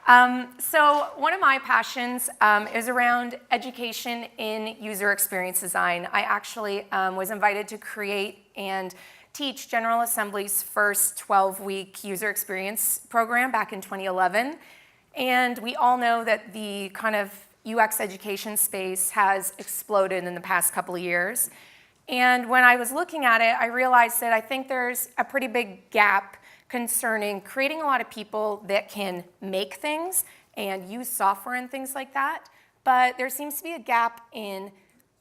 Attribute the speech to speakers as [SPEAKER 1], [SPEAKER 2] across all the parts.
[SPEAKER 1] So one of my passions is around education in user experience design. I actually was invited to create and teach General Assembly's first 12-week user experience program back in 2011. And we all know that the kind of UX education space has exploded in the past couple of years. And when I was looking at it, I realized that I think there's a pretty big gap concerning creating a lot of people that can make things and use software and things like that. But there seems to be a gap in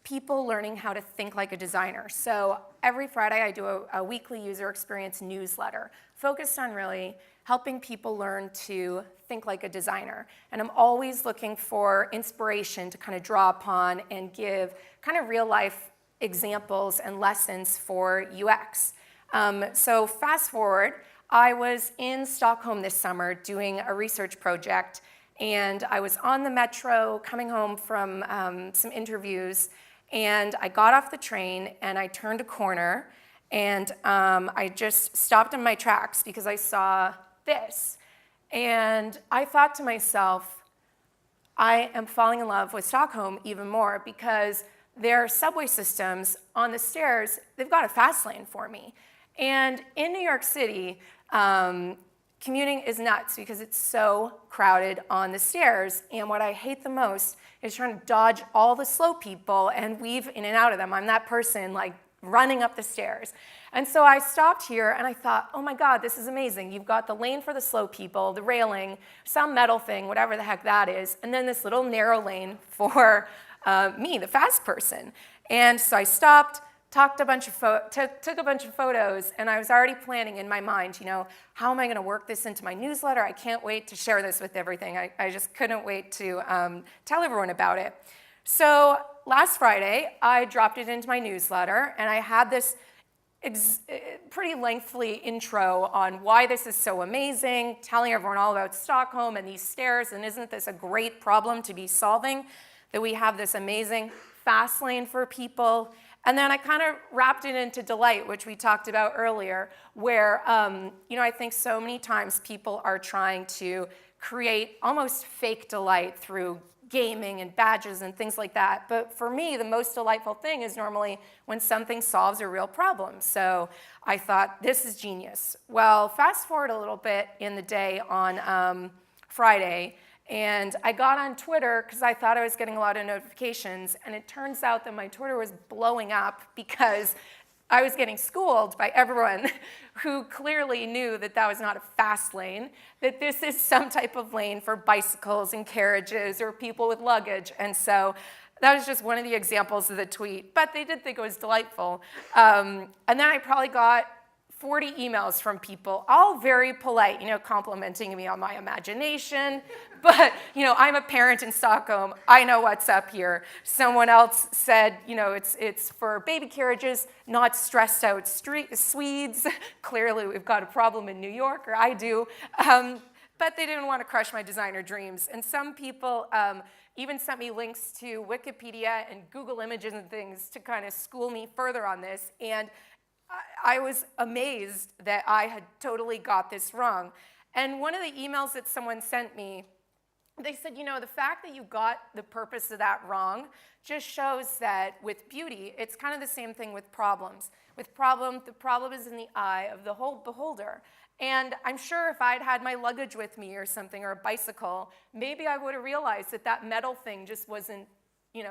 [SPEAKER 1] people learning how to think like a designer. So every Friday I do a weekly user experience newsletter focused on really helping people learn to think like a designer. And I'm always looking for inspiration to kind of draw upon and give kind of real life examples and lessons for UX. So fast forward, I was in Stockholm this summer doing a research project, and I was on the metro coming home from some interviews, and I got off the train and I turned a corner, and I just stopped in my tracks because I saw this. And I thought to myself, I am falling in love with Stockholm even more because their subway systems on the stairs, they've got a fast lane for me. And in New York City, commuting is nuts because it's so crowded on the stairs. And what I hate the most is trying to dodge all the slow people and weave in and out of them. I'm that person like running up the stairs. And so I stopped here and I thought, oh my God, this is amazing. You've got the lane for the slow people, the railing, some metal thing, whatever the heck that is, and then this little narrow lane for me, the fast person. And so I stopped, took a bunch of photos, and I was already planning in my mind, how am I going to work this into my newsletter? I can't wait to share this with everything. I just couldn't wait to tell everyone about it. So last Friday, I dropped it into my newsletter, and I had this pretty lengthy intro on why this is so amazing, telling everyone all about Stockholm and these stairs, and isn't this a great problem to be solving, that we have this amazing fast lane for people. And then I kind of wrapped it into delight, which we talked about earlier, where I think so many times people are trying to create almost fake delight through gaming and badges and things like that. But for me, the most delightful thing is normally when something solves a real problem. So I thought, this is genius. Well, fast forward a little bit in the day on Friday, and I got on Twitter because I thought I was getting a lot of notifications, and it turns out that my Twitter was blowing up because I was getting schooled by everyone who clearly knew that that was not a fast lane, that this is some type of lane for bicycles and carriages or people with luggage. And so that was just one of the examples of the tweet, but they did think it was delightful. And then I probably got 40 emails from people, all very polite, complimenting me on my imagination. But, I'm a parent in Stockholm. I know what's up here. Someone else said, it's for baby carriages, not stressed out Swedes. Clearly, we've got a problem in New York, or I do. But they didn't want to crush my designer dreams. And some people even sent me links to Wikipedia and Google Images and things to kind of school me further on this. And I was amazed that I had totally got this wrong. And one of the emails that someone sent me, they said, the fact that you got the purpose of that wrong just shows that with beauty, it's kind of the same thing with problems. With the problem is in the eye of the whole beholder. And I'm sure if I'd had my luggage with me or something, or a bicycle, maybe I would have realized that that metal thing just wasn't,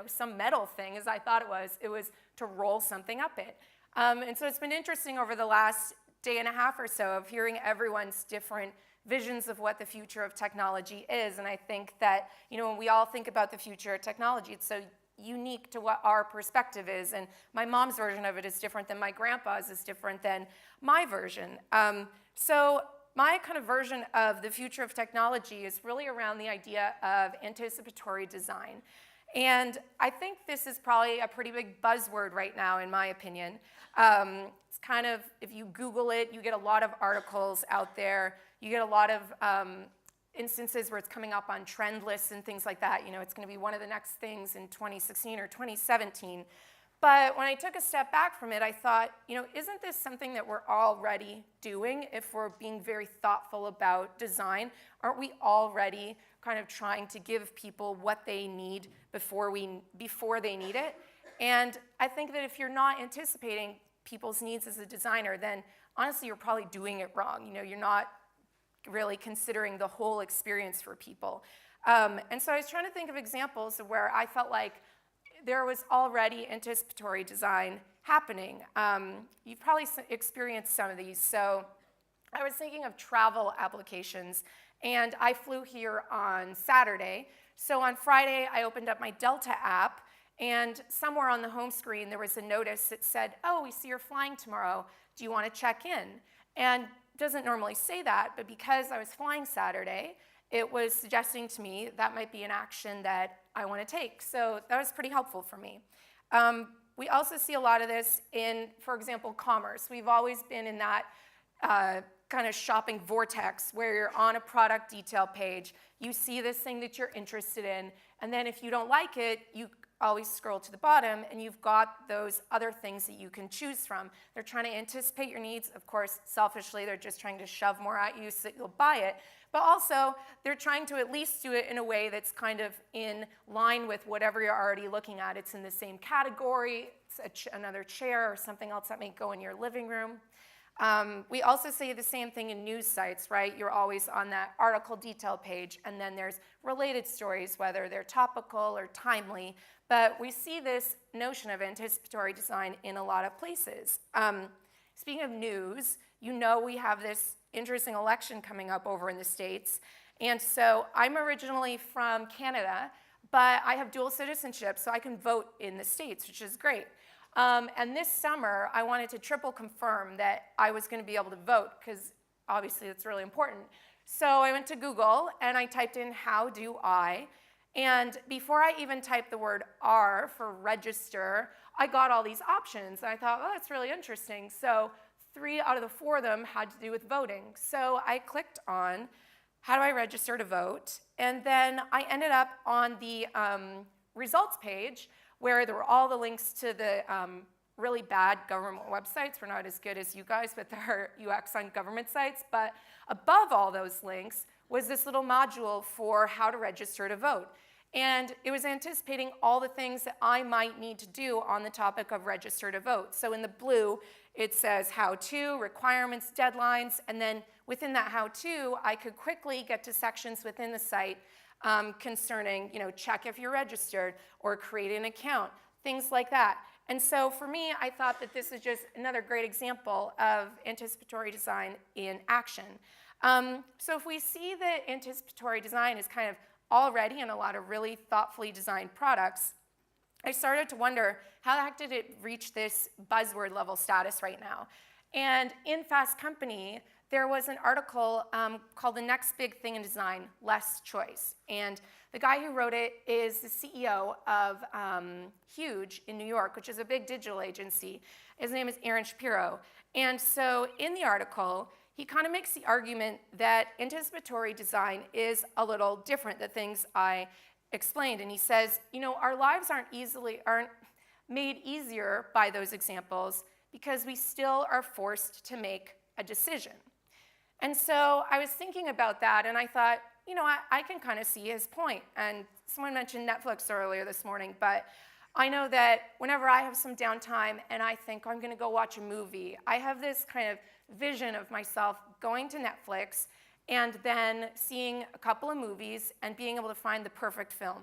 [SPEAKER 1] some metal thing as I thought it was. It was to roll something up it. And so it's been interesting over the last day and a half or so of hearing everyone's different visions of what the future of technology is. And I think that, when we all think about the future of technology, it's so unique to what our perspective is. And my mom's version of it is different than my grandpa's, is different than my version. So my kind of version of the future of technology is really around the idea of anticipatory design. And I think this is probably a pretty big buzzword right now, in my opinion. It's kind of, if you Google it, you get a lot of articles out there. You get a lot of instances where it's coming up on trend lists and things like that. It's going to be one of the next things in 2016 or 2017. But when I took a step back from it, I thought, isn't this something that we're already doing if we're being very thoughtful about design? Aren't we already kind of trying to give people what they need before they need it? And I think that if you're not anticipating people's needs as a designer, then honestly, you're probably doing it wrong. You're not really considering the whole experience for people. And so I was trying to think of examples of where I felt like there was already anticipatory design happening. You've probably experienced some of these. So I was thinking of travel applications, and I flew here on Saturday. So on Friday, I opened up my Delta app, and somewhere on the home screen, there was a notice that said, oh, we see you're flying tomorrow. Do you want to check in? And it doesn't normally say that, but because I was flying Saturday, it was suggesting to me that might be an action that I want to take. So that was pretty helpful for me. We also see a lot of this in, for example, commerce. We've always been in that kind of shopping vortex where you're on a product detail page, you see this thing that you're interested in, and then if you don't like it, you always scroll to the bottom and you've got those other things that you can choose from. They're trying to anticipate your needs. Of course, selfishly, they're just trying to shove more at you so that you'll buy it. But also, they're trying to at least do it in a way that's kind of in line with whatever you're already looking at. It's in the same category, it's another chair or something else that may go in your living room. We also see the same thing in news sites, right? You're always on that article detail page, and then there's related stories, whether they're topical or timely. But we see this notion of anticipatory design in a lot of places. Speaking of news, we have this interesting election coming up over in the States. And so I'm originally from Canada, but I have dual citizenship, so I can vote in the States, which is great. And this summer, I wanted to triple confirm that I was going to be able to vote, because obviously it's really important. So I went to Google, and I typed in, how do I? And before I even typed the word R for register, I got all these options. And I thought, oh, that's really interesting. So 3 out of the 4 of them had to do with voting. So I clicked on, how do I register to vote? And then I ended up on the results page, where there were all the links to the really bad government websites. We're not as good as you guys with our UX on government sites, but above all those links was this little module for how to register to vote. And it was anticipating all the things that I might need to do on the topic of register to vote. So in the blue, it says how to, requirements, deadlines, and then within that how to, I could quickly get to sections within the site concerning, check if you're registered or create an account, things like that. And so for me, I thought that this is just another great example of anticipatory design in action. So if we see that anticipatory design is kind of already in a lot of really thoughtfully designed products, I started to wonder, how the heck did it reach this buzzword level status right now? And in Fast Company, there was an article called The Next Big Thing in Design, Less Choice. And the guy who wrote it is the CEO of Huge in New York, which is a big digital agency. His name is Aaron Shapiro. And so in the article, he kind of makes the argument that anticipatory design is a little different than things I explained. And he says, our lives aren't made easier by those examples because we still are forced to make a decision. And so I was thinking about that, and I thought, I can kind of see his point. And someone mentioned Netflix earlier this morning, but I know that whenever I have some downtime and I think I'm going to go watch a movie, I have this kind of vision of myself going to Netflix and then seeing a couple of movies and being able to find the perfect film.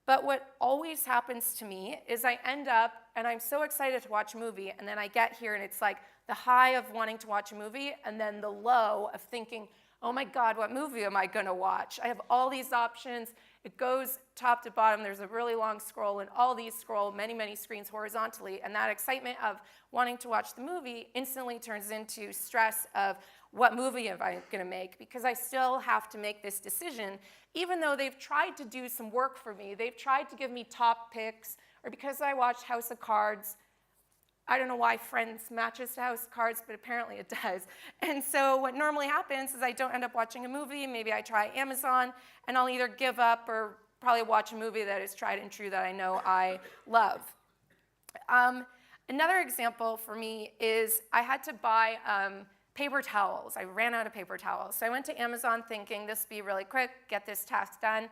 [SPEAKER 1] But what always happens to me is I end up, and I'm so excited to watch a movie, and then I get here and it's like the high of wanting to watch a movie and then the low of thinking, oh my God, what movie am I going to watch? I have all these options. It goes top to bottom. There's a really long scroll, and all these scroll many, many screens horizontally. And that excitement of wanting to watch the movie instantly turns into stress of what movie am I going to make? Because I still have to make this decision, even though they've tried to do some work for me. They've tried to give me top picks, or because I watched House of Cards, I don't know why Friends matches to House of Cards, but apparently it does. And so what normally happens is I don't end up watching a movie. Maybe I try Amazon, and I'll either give up or probably watch a movie that is tried and true that I know I love. Another example for me is I had to buy paper towels. I ran out of paper towels. So I went to Amazon thinking this would be really quick, get this task done.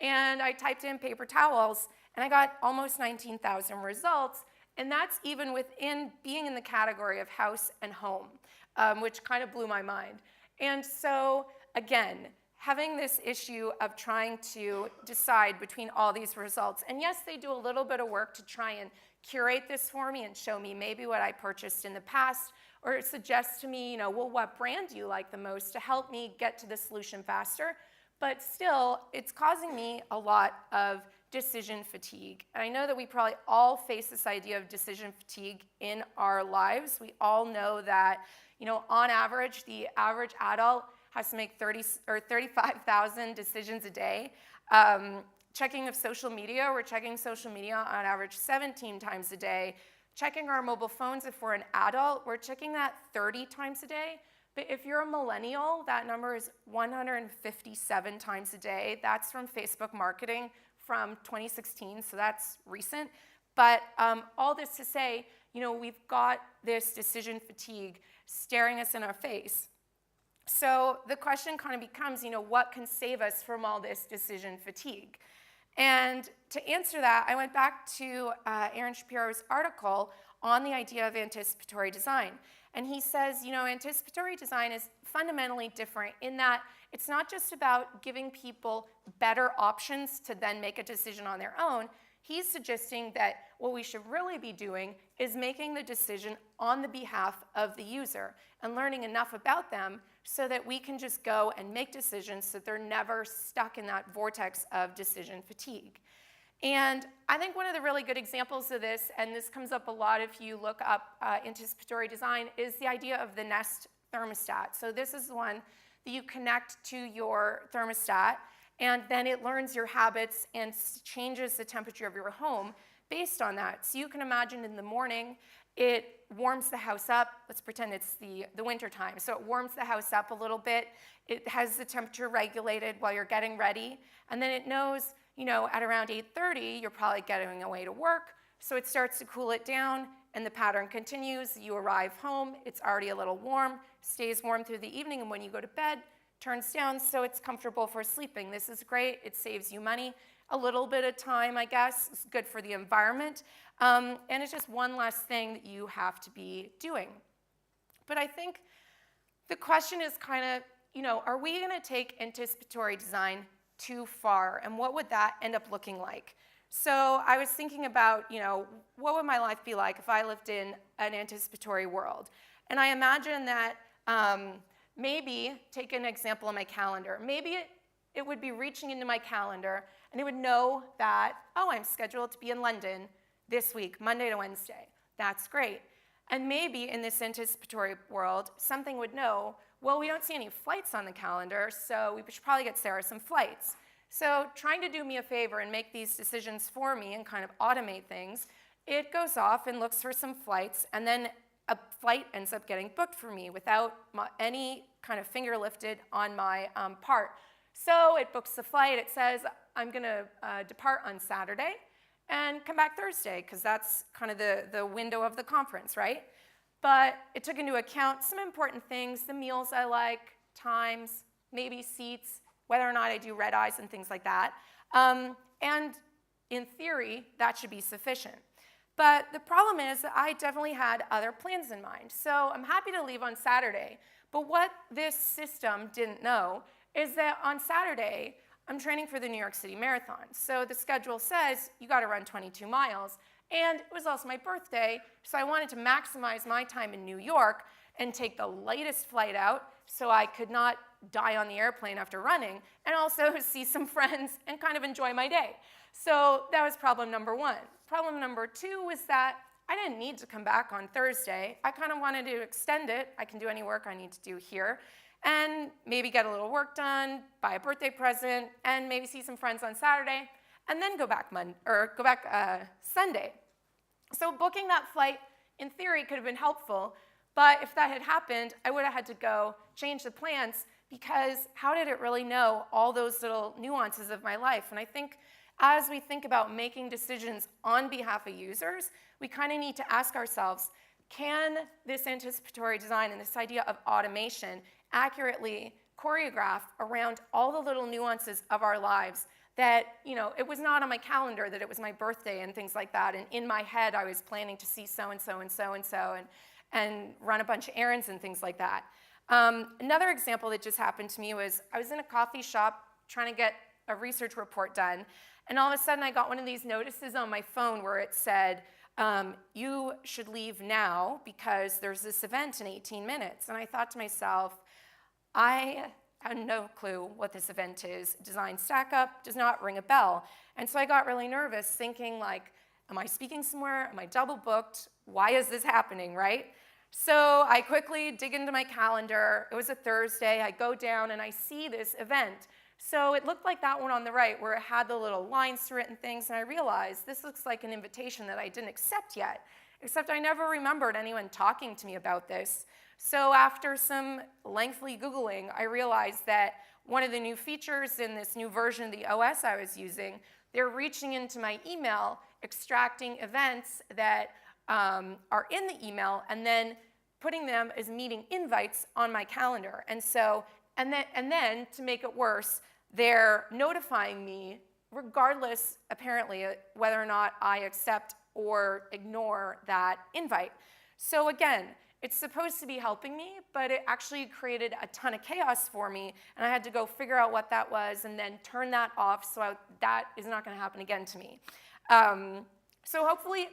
[SPEAKER 1] And I typed in paper towels, and I got almost 19,000 results. And that's even within being in the category of house and home, which kind of blew my mind. And so, again, having this issue of trying to decide between all these results. And yes, they do a little bit of work to try and curate this for me and show me maybe what I purchased in the past, or suggest to me, well, what brand do you like the most to help me get to the solution faster? But still, it's causing me a lot of decision fatigue. And I know that we probably all face this idea of decision fatigue in our lives. We all know that, on average, the average adult has to make 30 or 35,000 decisions a day. Checking of social media, we're checking social media on average 17 times a day. Checking our mobile phones, if we're an adult, we're checking that 30 times a day. But if you're a millennial, that number is 157 times a day. That's from Facebook marketing from 2016, so that's recent. But all this to say, we've got this decision fatigue staring us in our face. So the question kind of becomes, what can save us from all this decision fatigue? And to answer that, I went back to Aaron Shapiro's article on the idea of anticipatory design. And he says, anticipatory design is fundamentally different in that it's not just about giving people better options to then make a decision on their own. He's suggesting that what we should really be doing is making the decision on the behalf of the user and learning enough about them so that we can just go and make decisions so that they're never stuck in that vortex of decision fatigue. And I think one of the really good examples of this, and this comes up a lot if you look up anticipatory design, is the idea of the Nest thermostat. So this is the one that you connect to your thermostat, and then it learns your habits and changes the temperature of your home based on that. So you can imagine in the morning, it warms the house up. Let's pretend it's the winter time. So it warms the house up a little bit. It has the temperature regulated while you're getting ready. And then it knows, at around 8:30, you're probably getting away to work. So it starts to cool it down, and the pattern continues. You arrive home. It's already a little warm, stays warm through the evening, and when you go to bed, turns down so it's comfortable for sleeping. This is great. It saves you money. A little bit of time, I guess. It's good for the environment. And it's just one less thing that you have to be doing. But I think the question is kind of, are we going to take anticipatory design too far? And what would that end up looking like? So I was thinking about, what would my life be like if I lived in an anticipatory world? And I imagine that maybe, take an example of my calendar. Maybe it would be reaching into my calendar, and it would know that, I'm scheduled to be in London this week, Monday to Wednesday. That's great. And maybe in this anticipatory world, something would know, well, we don't see any flights on the calendar, so we should probably get Sarah some flights. So trying to do me a favor and make these decisions for me and kind of automate things, it goes off and looks for some flights, and then a flight ends up getting booked for me without any kind of finger lifted on my part. So it books the flight. It says, I'm going to depart on Saturday and come back Thursday, because that's kind of the window of the conference, right? But it took into account some important things, the meals I like, times, maybe seats, whether or not I do red eyes and things like that. And in theory, that should be sufficient. But the problem is that I definitely had other plans in mind. So I'm happy to leave on Saturday. But what this system didn't know is that on Saturday, I'm training for the New York City Marathon. So the schedule says you got to run 22 miles. And it was also my birthday, so I wanted to maximize my time in New York and take the latest flight out so I could not die on the airplane after running, and also see some friends and kind of enjoy my day. So that was problem number one. Problem number two was that I didn't need to come back on Thursday. I kind of wanted to extend it. I can do any work I need to do here, and maybe get a little work done, buy a birthday present, and maybe see some friends on Saturday, and then go back Sunday. So booking that flight, in theory, could have been helpful, but if that had happened, I would have had to go change the plans, because how did it really know all those little nuances of my life? And I think as we think about making decisions on behalf of users, we kind of need to ask ourselves, can this anticipatory design and this idea of automation accurately choreograph around all the little nuances of our lives that, it was not on my calendar that it was my birthday and things like that, and in my head I was planning to see so-and-so and so-and-so and run a bunch of errands and things like that. Another example that just happened to me was I was in a coffee shop trying to get a research report done, and all of a sudden I got one of these notices on my phone where it said, you should leave now because there's this event in 18 minutes. And I thought to myself, I had no clue what this event is. Design stack up does not ring a bell. And so I got really nervous thinking like, am I speaking somewhere? Am I double booked? Why is this happening, right? So I quickly dig into my calendar. It was a Thursday. I go down and I see this event. So it looked like that one on the right where it had the little lines through it and things, and I realized this looks like an invitation that I didn't accept yet, except I never remembered anyone talking to me about this. So after some lengthy Googling, I realized that one of the new features in this new version of the OS I was using, they're reaching into my email, extracting events that are in the email, and then putting them as meeting invites on my calendar. And then to make it worse, they're notifying me regardless, apparently, whether or not I accept or ignore that invite. So again, it's supposed to be helping me, but it actually created a ton of chaos for me, and I had to go figure out what that was and then turn that off so that is not going to happen again to me. So hopefully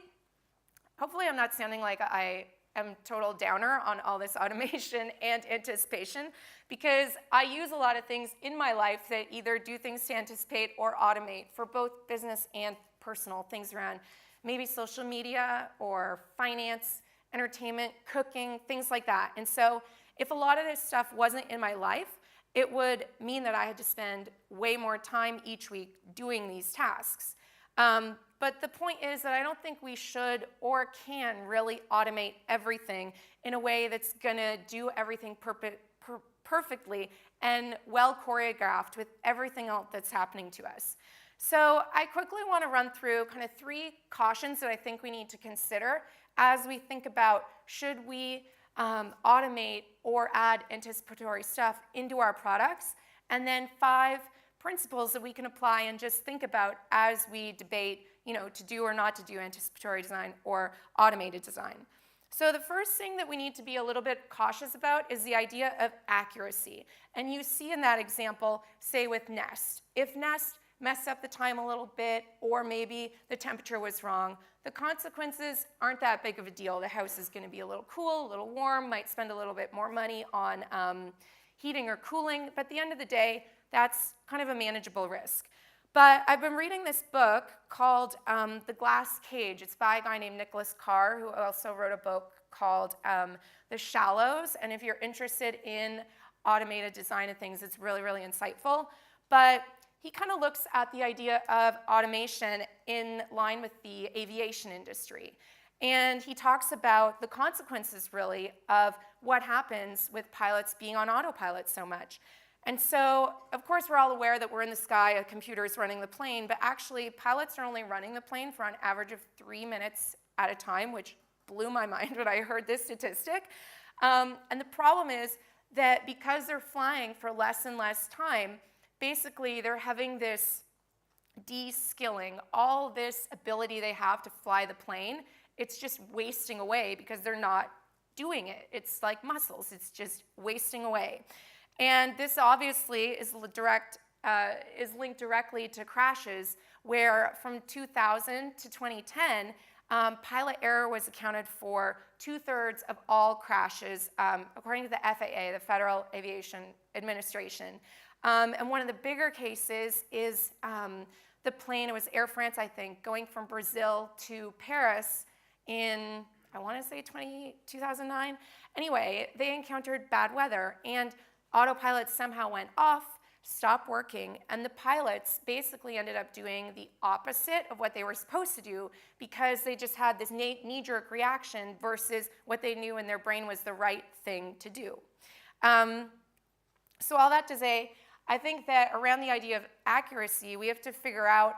[SPEAKER 1] I'm not sounding like I am total downer on all this automation and anticipation, because I use a lot of things in my life that either do things to anticipate or automate for both business and personal things around maybe social media or finance, entertainment, cooking, things like that. And so if a lot of this stuff wasn't in my life, it would mean that I had to spend way more time each week doing these tasks. But the point is that I don't think we should or can really automate everything in a way that's going to do everything perfectly and well choreographed with everything else that's happening to us. So I quickly want to run through kind of 3 cautions that I think we need to consider as we think about should we automate or add anticipatory stuff into our products, and then 5 principles that we can apply and just think about as we debate, to do or not to do anticipatory design or automated design. So the first thing that we need to be a little bit cautious about is the idea of accuracy. And you see in that example, say with Nest. If Nest messed up the time a little bit, or maybe the temperature was wrong, the consequences aren't that big of a deal. The house is going to be a little cool, a little warm, might spend a little bit more money on heating or cooling, but at the end of the day, that's kind of a manageable risk. But I've been reading this book called The Glass Cage. It's by a guy named Nicholas Carr, who also wrote a book called The Shallows. And if you're interested in automated design of things, it's really, really insightful. But he kind of looks at the idea of automation in line with the aviation industry. And he talks about the consequences, really, of what happens with pilots being on autopilot so much. And so, of course, we're all aware that we're in the sky, a computer is running the plane, but actually pilots are only running the plane for an average of 3 minutes at a time, which blew my mind when I heard this statistic. And the problem is that because they're flying for less and less time, basically they're having this deskilling, all this ability they have to fly the plane, it's just wasting away because they're not doing it. It's like muscles, it's just wasting away. And this obviously is linked directly to crashes, where from 2000 to 2010, pilot error was accounted for 2/3 of all crashes, according to the FAA, the Federal Aviation Administration. And one of the bigger cases is the plane, it was Air France, I think, going from Brazil to Paris in, I want to say 2009. Anyway, they encountered bad weather, and autopilot somehow went off, stopped working, and the pilots basically ended up doing the opposite of what they were supposed to do because they just had this knee-jerk reaction versus what they knew in their brain was the right thing to do. So all that to say, I think that around the idea of accuracy, we have to figure out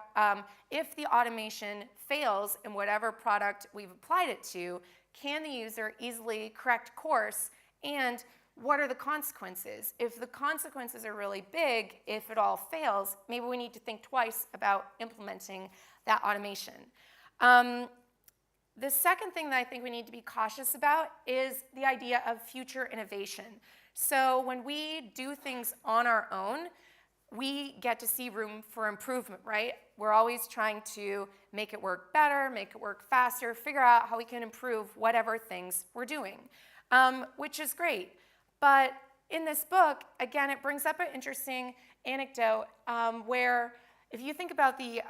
[SPEAKER 1] if the automation fails in whatever product we've applied it to, can the user easily correct course, and what are the consequences? If the consequences are really big, if it all fails, maybe we need to think twice about implementing that automation. The second thing that I think we need to be cautious about is the idea of future innovation. So when we do things on our own, we get to see room for improvement, right? We're always trying to make it work better, make it work faster, figure out how we can improve whatever things we're doing, which is great. But in this book, again, it brings up an interesting anecdote where if you think about the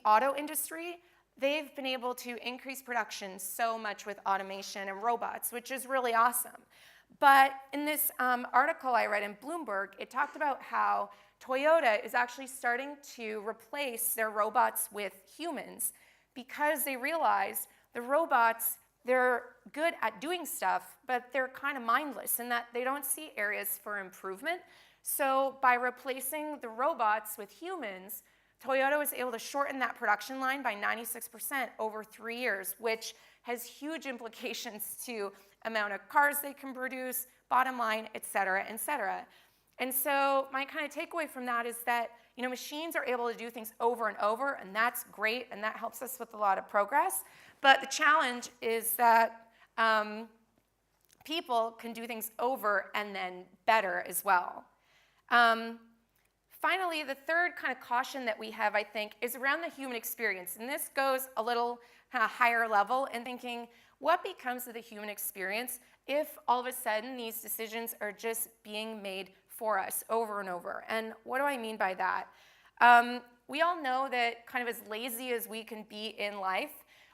[SPEAKER 1] auto industry, they've been able to increase production so much with automation and robots, which is really awesome. But in this article I read in Bloomberg, it talked about how Toyota is actually starting to replace their robots with humans because they realize the robots, they're good at doing stuff, but they're kind of mindless in that they don't see areas for improvement. So by replacing the robots with humans, Toyota was able to shorten that production line by 96% over 3 years, which has huge implications to amount of cars they can produce, bottom line, et cetera, et cetera. And so my kind of takeaway from that is that machines are able to do things over and over, and that's great, and that helps us with a lot of progress. But the challenge is that people can do things over and then better as well. Finally, the third kind of caution that we have, I think, is around the human experience. And this goes a little kind of higher level in thinking, what becomes of the human experience if all of a sudden these decisions are just being made for us over and over? And what do I mean by that? We all know that kind of as lazy as we can be in life,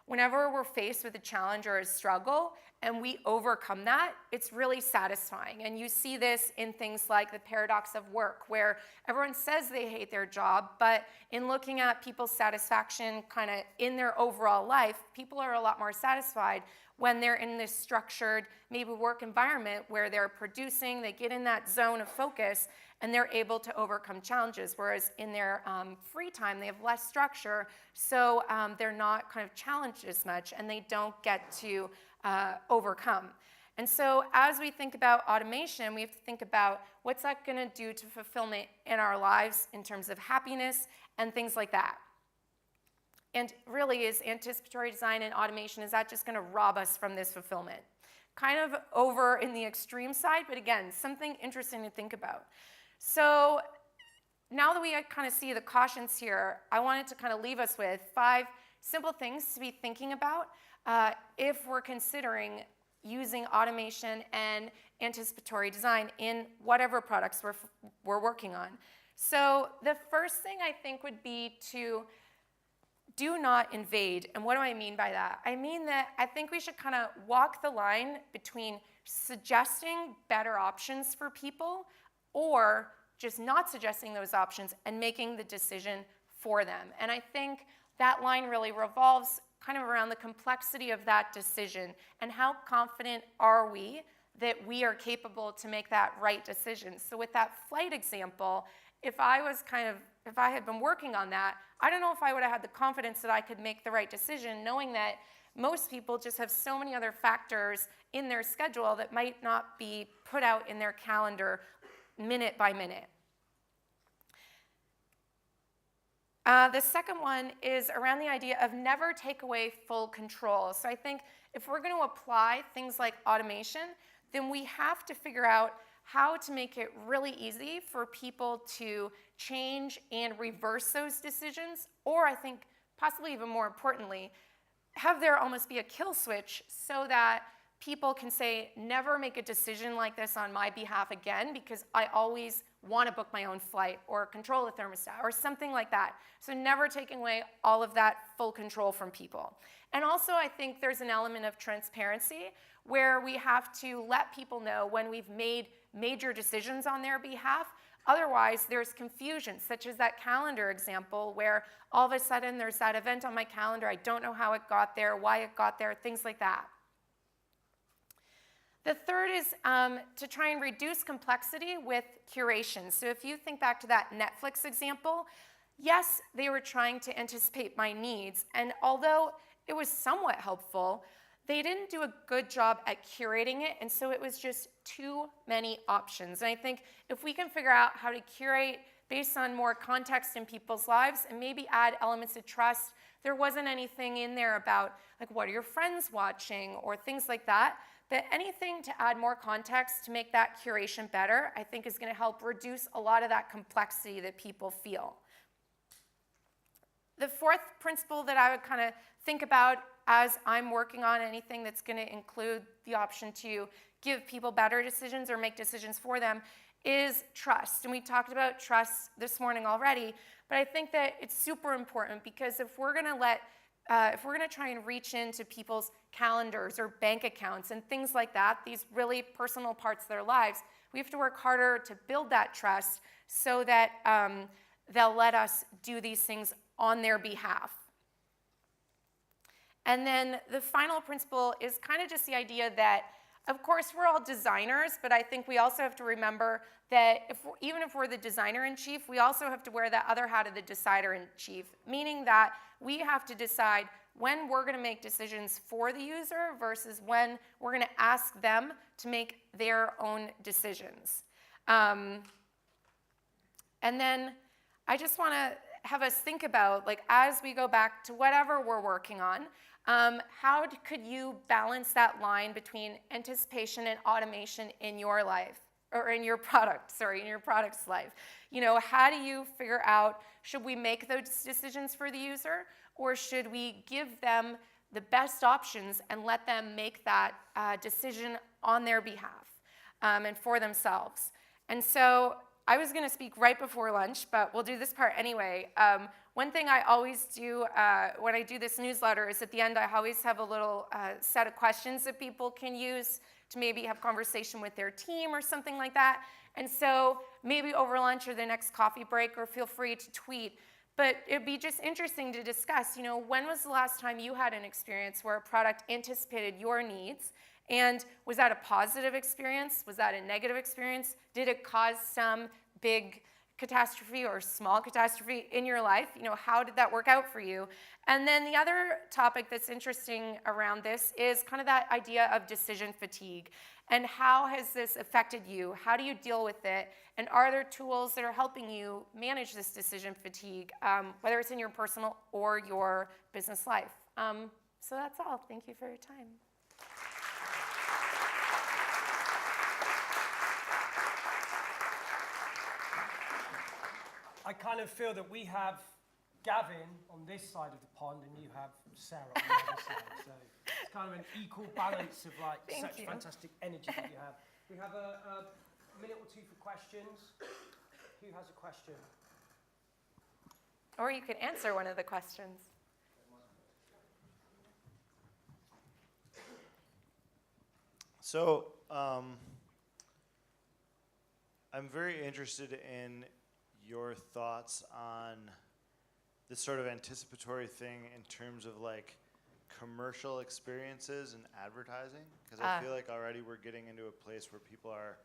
[SPEAKER 1] whenever we're faced with a challenge or a struggle and we overcome that, it's really satisfying. And you see this in things like the paradox of work, where everyone says they hate their job, but in looking at people's satisfaction kind of in their overall life, people are a lot more satisfied when they're in this structured, maybe work environment where they're producing, they get in that zone of focus, and they're able to overcome challenges, whereas in their free time, they have less structure, so they're not kind of challenged as much, and they don't get to overcome. And so as we think about automation, we have to think about what's that going to do to fulfillment in our lives in terms of happiness and things like that. And really, is anticipatory design and automation, is that just going to rob us from this fulfillment? Kind of over in the extreme side, but again, something interesting to think about. So now that we kind of see the cautions here, I wanted to kind of leave us with 5 simple things to be thinking about if we're considering using automation and anticipatory design in whatever products we're working on. So the first thing I think would be to do not invade. And what do I mean by that? I mean that I think we should kind of walk the line between suggesting better options for people or just not suggesting those options and making the decision for them. And I think that line really revolves kind of around the complexity of that decision and how confident are we that we are capable to make that right decision. So with that flight example, if I had been working on that, I don't know if I would have had the confidence that I could make the right decision, knowing that most people just have so many other factors in their schedule that might not be put out in their calendar minute by minute. The second one is around the idea of never take away full control. So I think if we're going to apply things like automation, then we have to figure out how to make it really easy for people to change and reverse those decisions, or I think possibly even more importantly, have there almost be a kill switch so that people can say, never make a decision like this on my behalf again because I always want to book my own flight or control the thermostat or something like that. So never taking away all of that full control from people. And also I think there's an element of transparency where we have to let people know when we've made major decisions on their behalf. Otherwise, there's confusion, such as that calendar example where all of a sudden there's that event on my calendar. I don't know how it got there, why it got there, things like that. The third is to try and reduce complexity with curation. So if you think back to that Netflix example, yes, they were trying to anticipate my needs, and although it was somewhat helpful, they didn't do a good job at curating it, and so it was just too many options. And I think if we can figure out how to curate based on more context in people's lives and maybe add elements of trust, there wasn't anything in there about like what are your friends watching or things like that, but anything to add more context to make that curation better, I think is going to help reduce a lot of that complexity that people feel. The fourth principle that I would kind of think about as I'm working on anything that's going to include the option to give people better decisions or make decisions for them is trust. And we talked about trust this morning already, but I think that it's super important because if we're going to try and reach into people's calendars or bank accounts and things like that, these really personal parts of their lives, we have to work harder to build that trust so that they'll let us do these things on their behalf. And then the final principle is kind of just the idea that, of course, we're all designers, but I think we also have to remember that even if we're the designer-in-chief, we also have to wear that other hat of the decider-in-chief, meaning that we have to decide when we're going to make decisions for the user versus when we're going to ask them to make their own decisions. And then I just want to have us think about, like, as we go back to whatever we're working on, how could you balance that line between anticipation and automation in your life, or in your product's life? You know, how do you figure out, should we make those decisions for the user, or should we give them the best options and let them make that decision on their behalf and for themselves? And so I was going to speak right before lunch, but we'll do this part anyway. One thing I always do when I do this newsletter is at the end I always have a little set of questions that people can use to maybe have conversation with their team or something like that. And so maybe over lunch or the next coffee break, or feel free to tweet. But it'd be just interesting to discuss, you know, when was the last time you had an experience where a product anticipated your needs? And was that a positive experience? Was that a negative experience? Did it cause some big catastrophe or small catastrophe in your life? You know, how did that work out for you? And then the other topic that's interesting around this is kind of that idea of decision fatigue. And how has this affected you? How do you deal with it? And are there tools that are helping you manage this decision fatigue, whether it's in your personal or your business life? So that's all. Thank you for your time.
[SPEAKER 2] I kind of feel that we have Gavin on this side of the pond and you have Sarah on the other side. So it's kind of an equal balance of like such fantastic energy that you have. We have a minute or two for questions. Who has a question?
[SPEAKER 1] Or you could answer one of the questions.
[SPEAKER 3] So I'm very interested in your thoughts on this sort of anticipatory thing in terms of like commercial experiences and advertising, because I feel like already we're getting into a place where people are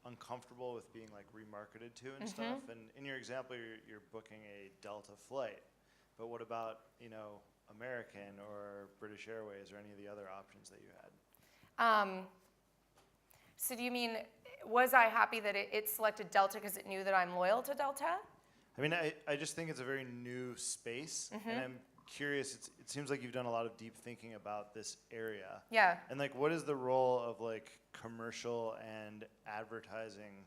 [SPEAKER 3] uncomfortable with being like remarketed to and stuff. And in your example, you're booking a Delta flight, but what about, you know, American or British Airways or any of the other options that you had?
[SPEAKER 1] So do you mean, was I happy that it selected Delta because it knew that I'm loyal to Delta?
[SPEAKER 3] I mean, I just think it's a very new space, and I'm curious, it seems like you've done a lot of deep thinking about this area.
[SPEAKER 1] Yeah.
[SPEAKER 3] And like, what is the role of like commercial and advertising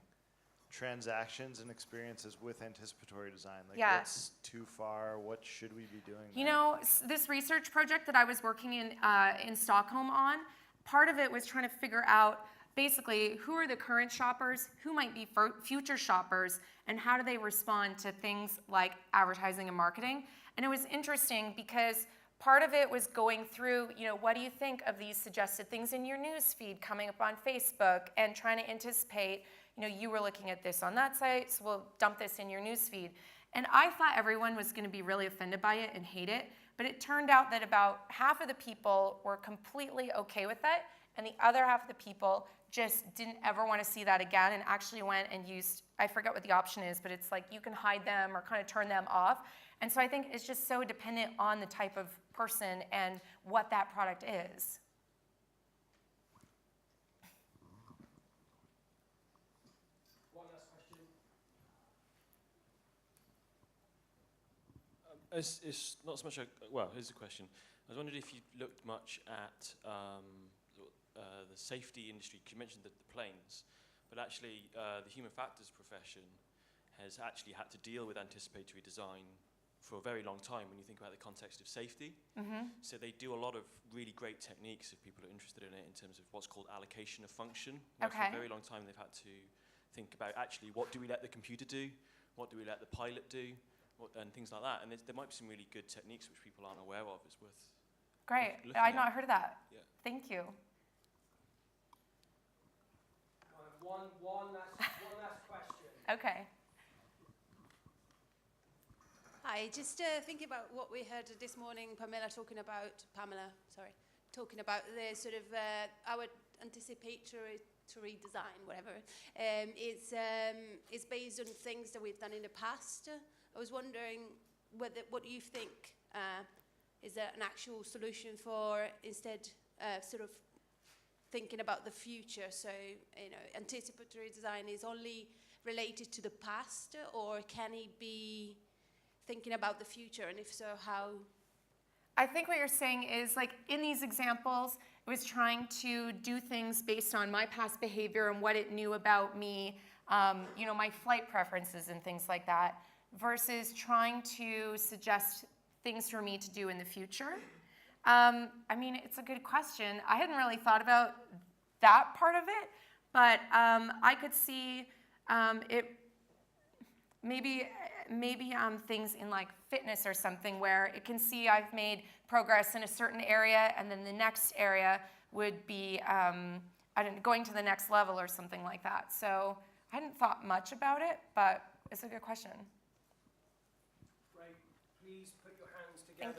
[SPEAKER 3] transactions and experiences with anticipatory design? Like, what's too far? What should we be doing?
[SPEAKER 1] You know, this research project that I was working in Stockholm on, part of it was trying to figure out basically who are the current shoppers, who might be future shoppers, and how do they respond to things like advertising and marketing. And it was interesting because part of it was going through, you know, what do you think of these suggested things in your news feed coming up on Facebook, and trying to anticipate, you know, you were looking at this on that site, so we'll dump this in your news feed. And I thought everyone was going to be really offended by it and hate it, but it turned out that about half of the people were completely okay with it, and the other half of the people just didn't ever want to see that again and actually went and used, I forget what the option is, but it's like you can hide them or kind of turn them off. And so I think it's just so dependent on the type of person and what that product is.
[SPEAKER 2] One last question.
[SPEAKER 4] It's not so much well, here's a question. I was wondering if you looked much at the safety industry, 'cause you mentioned the planes, but actually the human factors profession has actually had to deal with anticipatory design for a very long time when you think about the context of safety. So they do a lot of really great techniques if people are interested in it in terms of what's called allocation of function. You know, for a very long time they've had to think about actually what do we let the computer do, what do we let the pilot do, and things like that. And there might be some really good techniques which people aren't aware of. It's worth
[SPEAKER 1] Great.
[SPEAKER 4] looking
[SPEAKER 1] I'd
[SPEAKER 4] at.
[SPEAKER 1] not heard of that.
[SPEAKER 4] Yeah.
[SPEAKER 1] Thank you.
[SPEAKER 2] One last question.
[SPEAKER 1] Okay.
[SPEAKER 5] Hi, just thinking about what we heard this morning, Pamela talking about the sort of our anticipatory design, whatever. It's based on things that we've done in the past. I was wondering what do you think is there an actual solution for instead sort of thinking about the future? So, you know, anticipatory design is only related to the past, or can it be thinking about the future, and if so, how?
[SPEAKER 1] I think what you're saying is, like, in these examples, it was trying to do things based on my past behavior and what it knew about me, you know, my flight preferences and things like that, versus trying to suggest things for me to do in the future. I mean, it's a good question. I hadn't really thought about that part of it, but I could see it maybe things in like fitness or something where it can see I've made progress in a certain area, and then the next area would be going to the next level or something like that. So I hadn't thought much about it, but it's a good question.
[SPEAKER 2] Great. Please put your hands together.
[SPEAKER 1] Thank